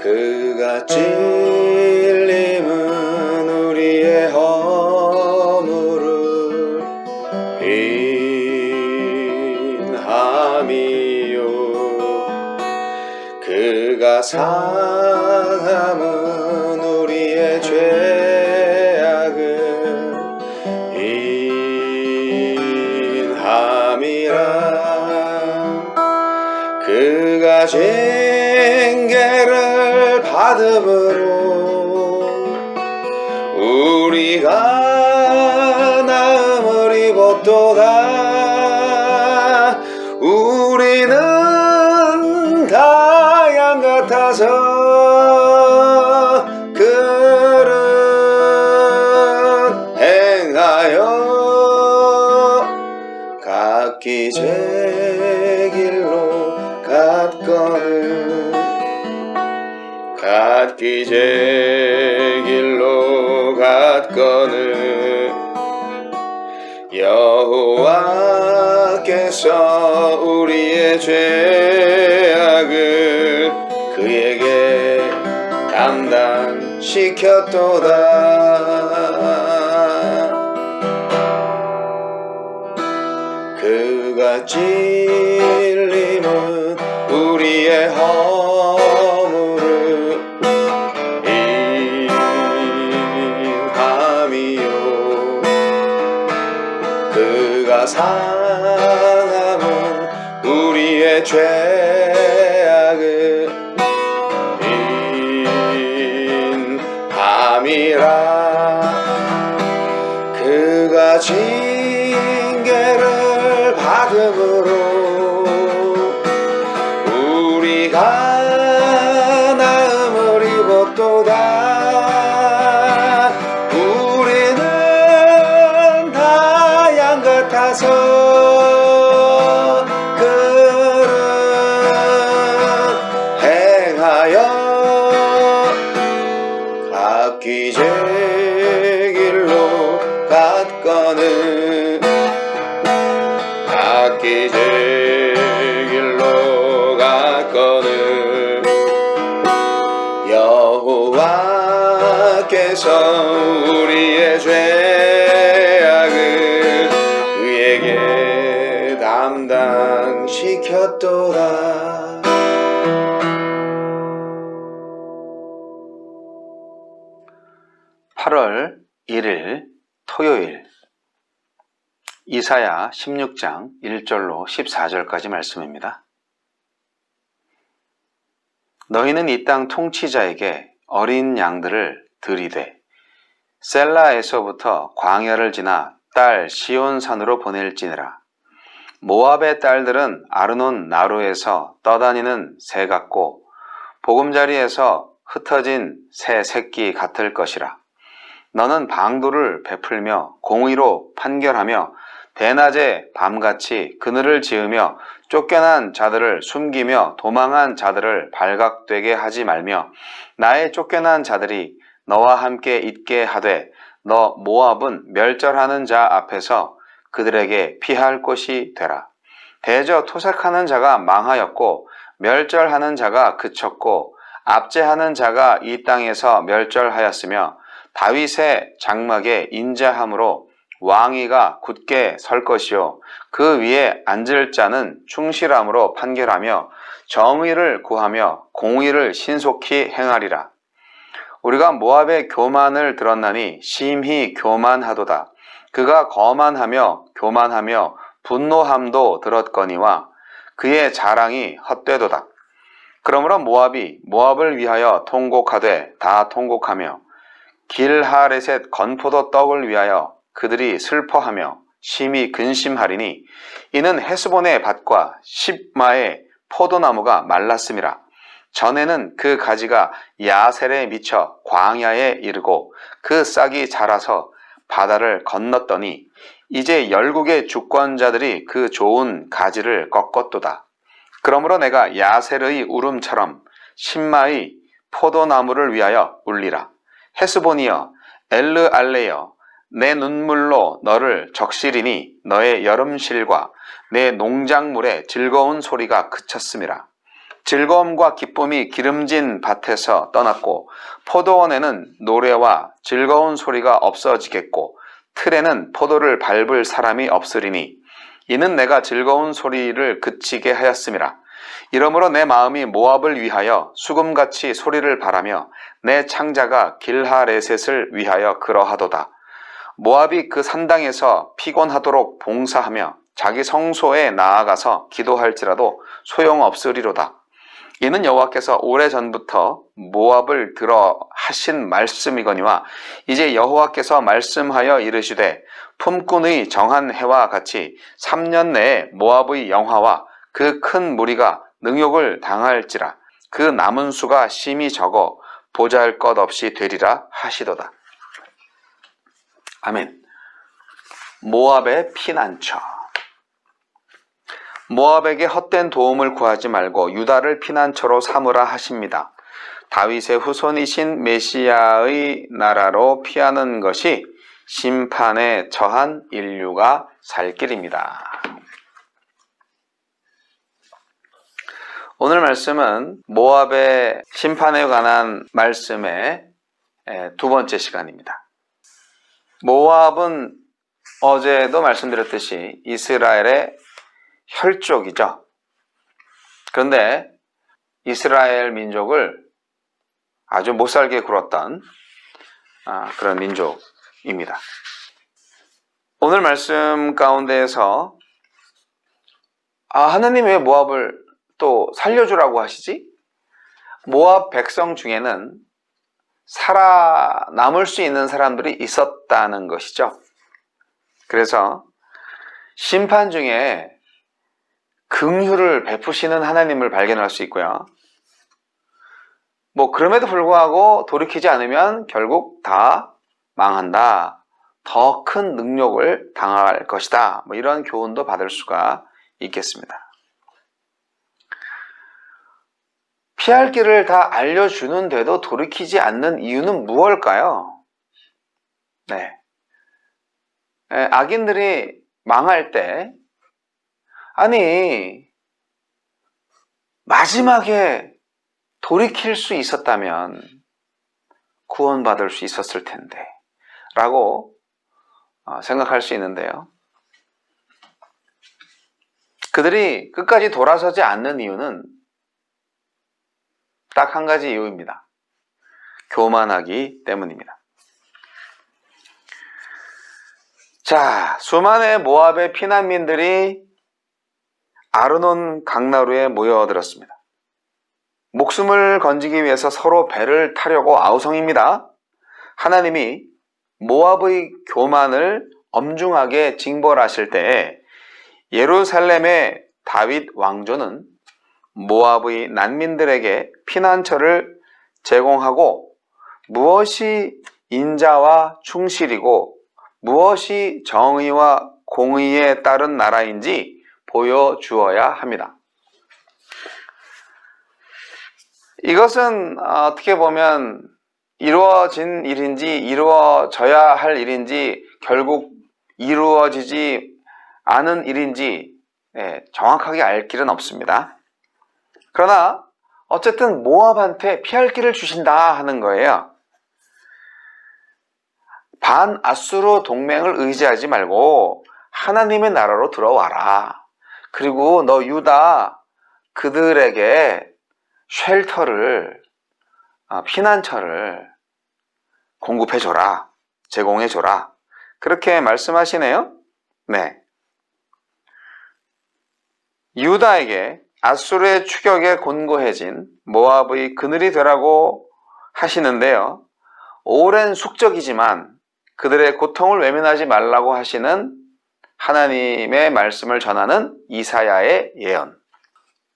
그가 찔림은 우리의 허물을 인함이요 그가 상함은 우리의 죄악을 인함이라 그가 징계를 받음으로 우리가 나음을 입었도다 우리는 다 양 같아서 그를 행하여 각기 제 길로 갔거늘 각기 제 길로 갔거늘 여호와께서 우리의 죄악을 그에게 담당시켰도다 그가 찔림은 우리의 허물을 인함이요 그가 상함은 우리의 죄악을 인함이라 그가 징계를 받음으로 우리가 나음을 입었도다 우리는 다 양 같아서 그를 행하여 각기 제 길로 갔거늘 각기 제 길로 갔거늘 여호와께서 우리의 죄악을 그에게 담당시켰도다. 8월 1일 토요일 이사야 16장 1절로 14절까지 말씀입니다. 너희는 이 땅 통치자에게 어린 양들을 들이되 셀라에서부터 광야를 지나 딸 시온산으로 보낼지니라. 모압의 딸들은 아르논 나루에서 떠다니는 새 같고 보금자리에서 흩어진 새 새끼 같을 것이라. 너는 방도를 베풀며 공의로 판결하며 대낮에 밤같이 그늘을 지으며 쫓겨난 자들을 숨기며 도망한 자들을 발각되게 하지 말며 나의 쫓겨난 자들이 너와 함께 있게 하되 너 모압은 멸절하는 자 앞에서 그들에게 피할 곳이 되라. 대저 토색하는 자가 망하였고 멸절하는 자가 그쳤고 압제하는 자가 이 땅에서 멸절하였으며 다윗의 장막에 인자함으로 왕위가 굳게 설 것이요 그 위에 앉을 자는 충실함으로 판결하며 정의를 구하며 공의를 신속히 행하리라. 우리가 모압의 교만을 들었나니 심히 교만하도다. 그가 거만하며 교만하며 분노함도 들었거니와 그의 자랑이 헛되도다. 그러므로 모압이 모압을 위하여 통곡하되 다 통곡하며 길하레셋 건포도 떡을 위하여 그들이 슬퍼하며 심히 근심하리니 이는 헤스본의 밭과 십마의 포도나무가 말랐음이라. 전에는 그 가지가 야셀에 미쳐 광야에 이르고 그 싹이 자라서 바다를 건넜더니 이제 열국의 주권자들이 그 좋은 가지를 꺾었도다. 그러므로 내가 야셀의 울음처럼 십마의 포도나무를 위하여 울리라. 헤스본이여 엘르알레여 내 눈물로 너를 적시리니 너의 여름실과 내 농작물의 즐거운 소리가 그쳤음이라. 즐거움과 기쁨이 기름진 밭에서 떠났고 포도원에는 노래와 즐거운 소리가 없어지겠고 틀에는 포도를 밟을 사람이 없으리니 이는 내가 즐거운 소리를 그치게 하였음이라. 이러므로 내 마음이 모압을 위하여 수금같이 소리를 바라며 내 창자가 길하레셋을 위하여 그러하도다. 모압이 그 산당에서 피곤하도록 봉사하며 자기 성소에 나아가서 기도할지라도 소용없으리로다. 이는 여호와께서 오래전부터 모압을 들어 하신 말씀이거니와 이제 여호와께서 말씀하여 이르시되 품꾼의 정한 해와 같이 3년 내에 모압의 영화와 그 큰 무리가 능욕을 당할지라. 그 남은 수가 심히 적어 보잘것없이 되리라 하시도다. 아멘. 모압의 피난처. 모압에게 헛된 도움을 구하지 말고 유다를 피난처로 삼으라 하십니다. 다윗의 후손이신 메시아의 나라로 피하는 것이 심판에 처한 인류가 살 길입니다. 오늘 말씀은 모압의 심판에 관한 말씀의 두 번째 시간입니다. 모압은 어제도 말씀드렸듯이 이스라엘의 혈족이죠. 그런데 이스라엘 민족을 아주 못살게 굴었던 그런 민족입니다. 오늘 말씀 가운데에서 하나님 왜 모압을 또 살려주라고 하시지? 모압 백성 중에는 살아남을 수 있는 사람들이 있었다는 것이죠. 그래서 심판 중에 긍휼을 베푸시는 하나님을 발견할 수 있고요. 그럼에도 불구하고 돌이키지 않으면 결국 다 망한다. 더 큰 능력을 당할 것이다. 이런 교훈도 받을 수가 있겠습니다. 피할 길을 다 알려주는데도 돌이키지 않는 이유는 무엇일까요? 네. 악인들이 망할 때 마지막에 돌이킬 수 있었다면 구원받을 수 있었을 텐데 라고 생각할 수 있는데요. 그들이 끝까지 돌아서지 않는 이유는 딱 한 가지 이유입니다. 교만하기 때문입니다. 자, 수많은 모압의 피난민들이 아르논 강나루에 모여들었습니다. 목숨을 건지기 위해서 서로 배를 타려고 아우성입니다. 하나님이 모압의 교만을 엄중하게 징벌하실 때에 예루살렘의 다윗 왕조는 모압의 난민들에게 피난처를 제공하고 무엇이 인자와 충실이고 무엇이 정의와 공의에 따른 나라인지 보여주어야 합니다. 이것은 어떻게 보면 이루어진 일인지 이루어져야 할 일인지 결국 이루어지지 않은 일인지 정확하게 알 길은 없습니다. 그러나 어쨌든 모압한테 피할 길을 주신다 하는 거예요. 반아수르 동맹을 의지하지 말고 하나님의 나라로 들어와라. 그리고 너 유다 그들에게 쉘터를 피난처를 공급해줘라. 제공해줘라. 그렇게 말씀하시네요. 네. 유다에게 아수르의 추격에 곤고해진 모압의 그늘이 되라고 하시는데요. 오랜 숙적이지만 그들의 고통을 외면하지 말라고 하시는 하나님의 말씀을 전하는 이사야의 예언.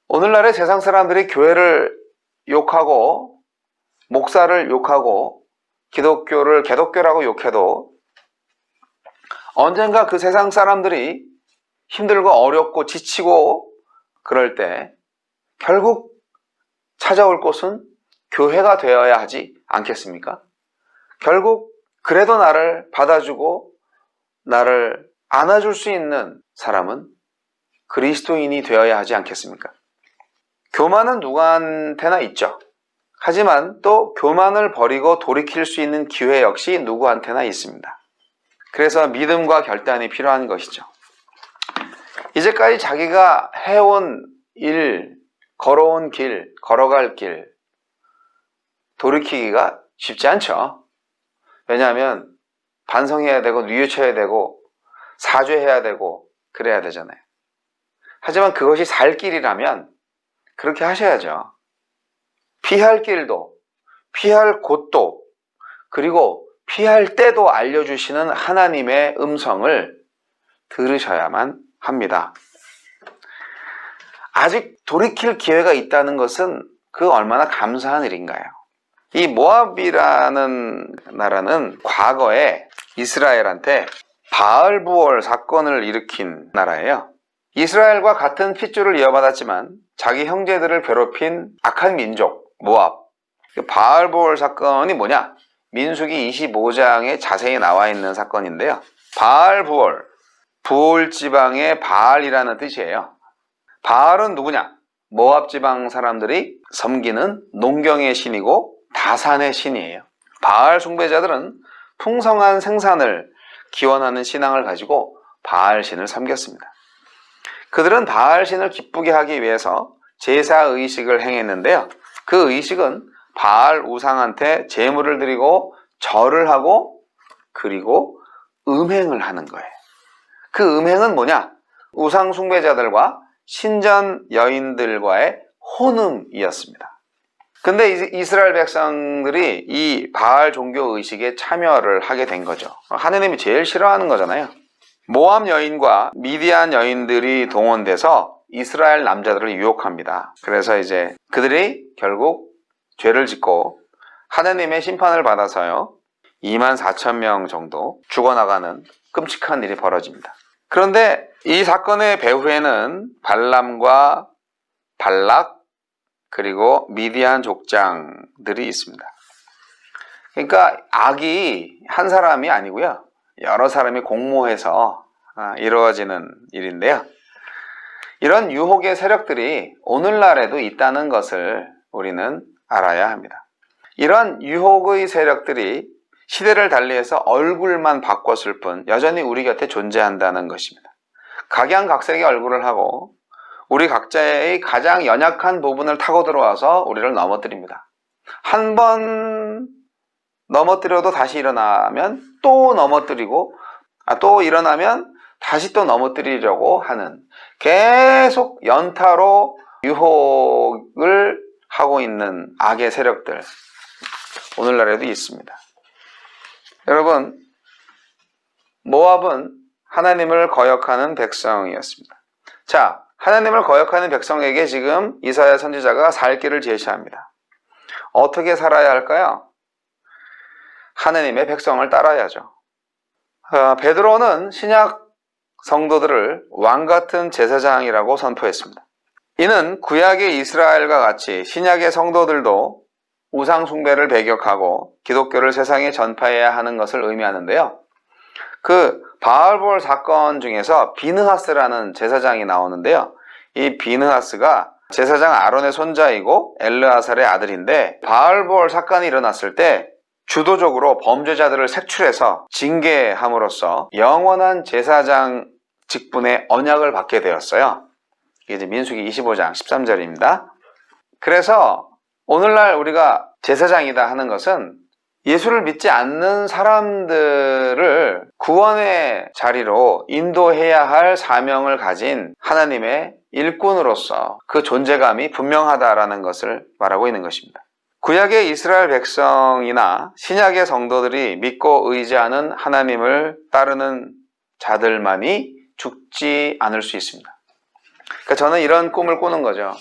오늘날의 세상 사람들이 교회를 욕하고 목사를 욕하고 기독교를 개독교라고 욕해도 언젠가 그 세상 사람들이 힘들고 어렵고 지치고 그럴 때 결국 찾아올 곳은 교회가 되어야 하지 않겠습니까? 결국 그래도 나를 받아주고 나를 안아줄 수 있는 사람은 그리스도인이 되어야 하지 않겠습니까? 교만은 누구한테나 있죠. 하지만 또 교만을 버리고 돌이킬 수 있는 기회 역시 누구한테나 있습니다. 그래서 믿음과 결단이 필요한 것이죠. 이제까지 자기가 해온 일, 걸어온 길, 걸어갈 길 돌이키기가 쉽지 않죠. 왜냐하면 반성해야 되고 뉘우쳐야 되고 사죄해야 되고 그래야 되잖아요. 하지만 그것이 살 길이라면 그렇게 하셔야죠. 피할 길도, 피할 곳도, 그리고 피할 때도 알려주시는 하나님의 음성을 들으셔야만 합니다. 아직 돌이킬 기회가 있다는 것은 그 얼마나 감사한 일인가요? 이 모압이라는 나라는 과거에 이스라엘한테 바알부월 사건을 일으킨 나라예요. 이스라엘과 같은 핏줄을 이어받았지만 자기 형제들을 괴롭힌 악한 민족 모압. 바알부월 사건이 뭐냐? 민수기 25장에 자세히 나와 있는 사건인데요. 바알부월, 부올 지방의 바알이라는 뜻이에요. 바알은 누구냐? 모압 지방 사람들이 섬기는 농경의 신이고 다산의 신이에요. 바알 숭배자들은 풍성한 생산을 기원하는 신앙을 가지고 바알 신을 섬겼습니다. 그들은 바알 신을 기쁘게 하기 위해서 제사 의식을 행했는데요. 그 의식은 바알 우상한테 제물을 드리고 절을 하고 그리고 음행을 하는 거예요. 그 음행은 뭐냐? 우상 숭배자들과 신전 여인들과의 혼음이었습니다. 근데 이스라엘 백성들이 이 바알 종교 의식에 참여를 하게 된 거죠. 하느님이 제일 싫어하는 거잖아요. 모압 여인과 미디안 여인들이 동원돼서 이스라엘 남자들을 유혹합니다. 그래서 이제 그들이 결국 죄를 짓고 하느님의 심판을 받아서요 24,000명 정도 죽어나가는 끔찍한 일이 벌어집니다. 그런데 이 사건의 배후에는 발람과 발락 그리고 미디안 족장들이 있습니다. 그러니까 악이 한 사람이 아니고요 여러 사람이 공모해서 이루어지는 일인데요. 이런 유혹의 세력들이 오늘날에도 있다는 것을 우리는 알아야 합니다. 이런 유혹의 세력들이 시대를 달리해서 얼굴만 바꿨을 뿐 여전히 우리 곁에 존재한다는 것입니다. 각양각색의 얼굴을 하고 우리 각자의 가장 연약한 부분을 타고 들어와서 우리를 넘어뜨립니다. 한 번 넘어뜨려도 다시 일어나면 또 넘어뜨리고 또 일어나면 다시 또 넘어뜨리려고 하는 계속 연타로 유혹을 하고 있는 악의 세력들 오늘날에도 있습니다. 여러분, 모압은 하나님을 거역하는 백성이었습니다. 자, 하나님을 거역하는 백성에게 지금 이사야 선지자가 살 길을 제시합니다. 어떻게 살아야 할까요? 하나님의 백성을 따라야죠. 베드로는 신약 성도들을 왕같은 제사장이라고 선포했습니다. 이는 구약의 이스라엘과 같이 신약의 성도들도 우상 숭배를 배격하고 기독교를 세상에 전파해야 하는 것을 의미하는데요. 그 바알볼 사건 중에서 비느하스라는 제사장이 나오는데요. 이 비느하스가 제사장 아론의 손자이고 엘르아살의 아들인데 바알볼 사건이 일어났을 때 주도적으로 범죄자들을 색출해서 징계함으로써 영원한 제사장 직분의 언약을 받게 되었어요. 이게 이제 민수기 25장 13절입니다. 그래서 오늘날 우리가 제사장이다 하는 것은 예수를 믿지 않는 사람들을 구원의 자리로 인도해야 할 사명을 가진 하나님의 일꾼으로서 그 존재감이 분명하다라는 것을 말하고 있는 것입니다. 구약의 이스라엘 백성이나 신약의 성도들이 믿고 의지하는 하나님을 따르는 자들만이 죽지 않을 수 있습니다. 그러니까 저는 이런 꿈을 꾸는 거죠.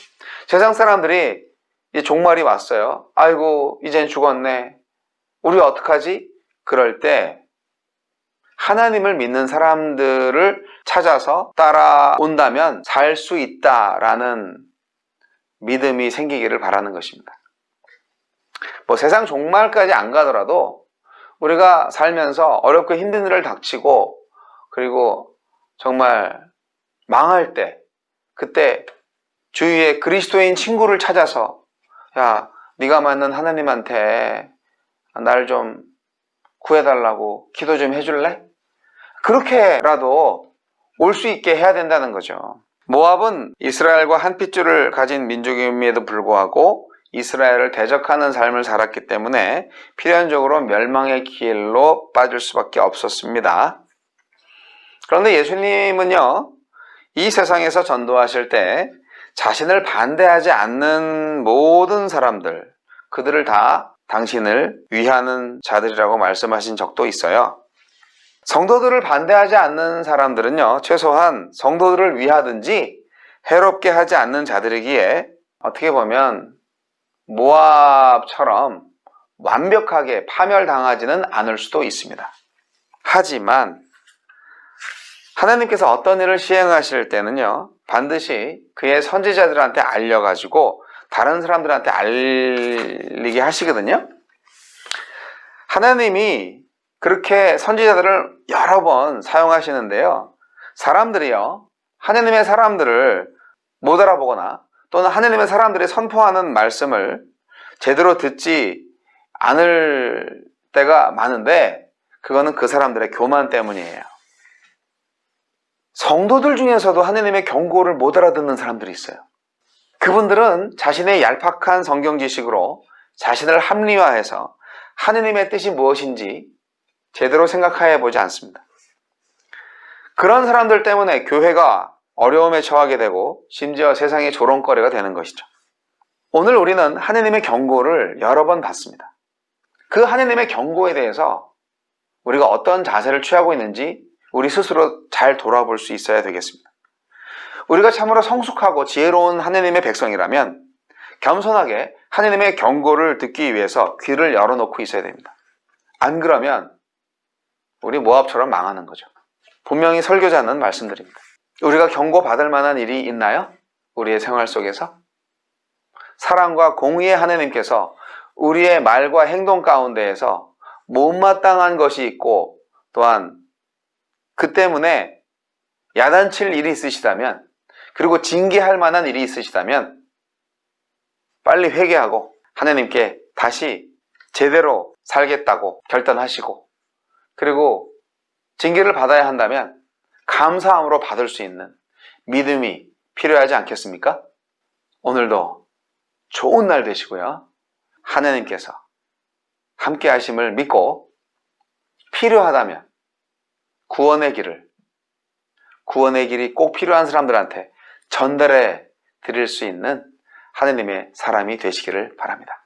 세상 사람들이 이제 종말이 왔어요. 아이고 이젠 죽었네. 우리 어떡하지? 그럴 때 하나님을 믿는 사람들을 찾아서 따라온다면 살 수 있다라는 믿음이 생기기를 바라는 것입니다. 뭐 세상 종말까지 안 가더라도 우리가 살면서 어렵고 힘든 일을 닥치고 그리고 정말 망할 때 그때 주위에 그리스도인 친구를 찾아서 야, 네가 맞는 하나님한테 날 좀 구해달라고 기도 좀 해줄래? 그렇게라도 올 수 있게 해야 된다는 거죠. 모압은 이스라엘과 한 핏줄을 가진 민족임에도 불구하고 이스라엘을 대적하는 삶을 살았기 때문에 필연적으로 멸망의 길로 빠질 수밖에 없었습니다. 그런데 예수님은요, 이 세상에서 전도하실 때 자신을 반대하지 않는 모든 사람들, 그들을 다 당신을 위하는 자들이라고 말씀하신 적도 있어요. 성도들을 반대하지 않는 사람들은요, 최소한 성도들을 위하든지 해롭게 하지 않는 자들이기에 어떻게 보면 모압처럼 완벽하게 파멸당하지는 않을 수도 있습니다. 하지만 하나님께서 어떤 일을 시행하실 때는요, 반드시 그의 선지자들한테 알려가지고 다른 사람들한테 알리게 하시거든요. 하나님이 그렇게 선지자들을 여러 번 사용하시는데요, 사람들이요, 하나님의 사람들을 못 알아보거나 또는 하나님의 사람들이 선포하는 말씀을 제대로 듣지 않을 때가 많은데, 그거는 그 사람들의 교만 때문이에요. 성도들 중에서도 하나님의 경고를 못 알아듣는 사람들이 있어요. 그분들은 자신의 얄팍한 성경 지식으로 자신을 합리화해서 하나님의 뜻이 무엇인지 제대로 생각해 보지 않습니다. 그런 사람들 때문에 교회가 어려움에 처하게 되고 심지어 세상의 조롱거리가 되는 것이죠. 오늘 우리는 하나님의 경고를 여러 번 받습니다. 그 하나님의 경고에 대해서 우리가 어떤 자세를 취하고 있는지 우리 스스로 잘 돌아볼 수 있어야 되겠습니다. 우리가 참으로 성숙하고 지혜로운 하나님의 백성이라면 겸손하게 하나님의 경고를 듣기 위해서 귀를 열어놓고 있어야 됩니다. 안 그러면 우리 모압처럼 망하는 거죠. 분명히 설교자는 말씀드립니다. 우리가 경고받을 만한 일이 있나요? 우리의 생활 속에서? 사랑과 공의의 하나님께서 우리의 말과 행동 가운데에서 못마땅한 것이 있고 또한 그 때문에 야단칠 일이 있으시다면, 그리고 징계할 만한 일이 있으시다면 빨리 회개하고 하나님께 다시 제대로 살겠다고 결단하시고, 그리고 징계를 받아야 한다면 감사함으로 받을 수 있는 믿음이 필요하지 않겠습니까? 오늘도 좋은 날 되시고요, 하나님께서 함께 하심을 믿고 필요하다면 구원의 길이 꼭 필요한 사람들한테 전달해 드릴 수 있는 하나님의 사람이 되시기를 바랍니다.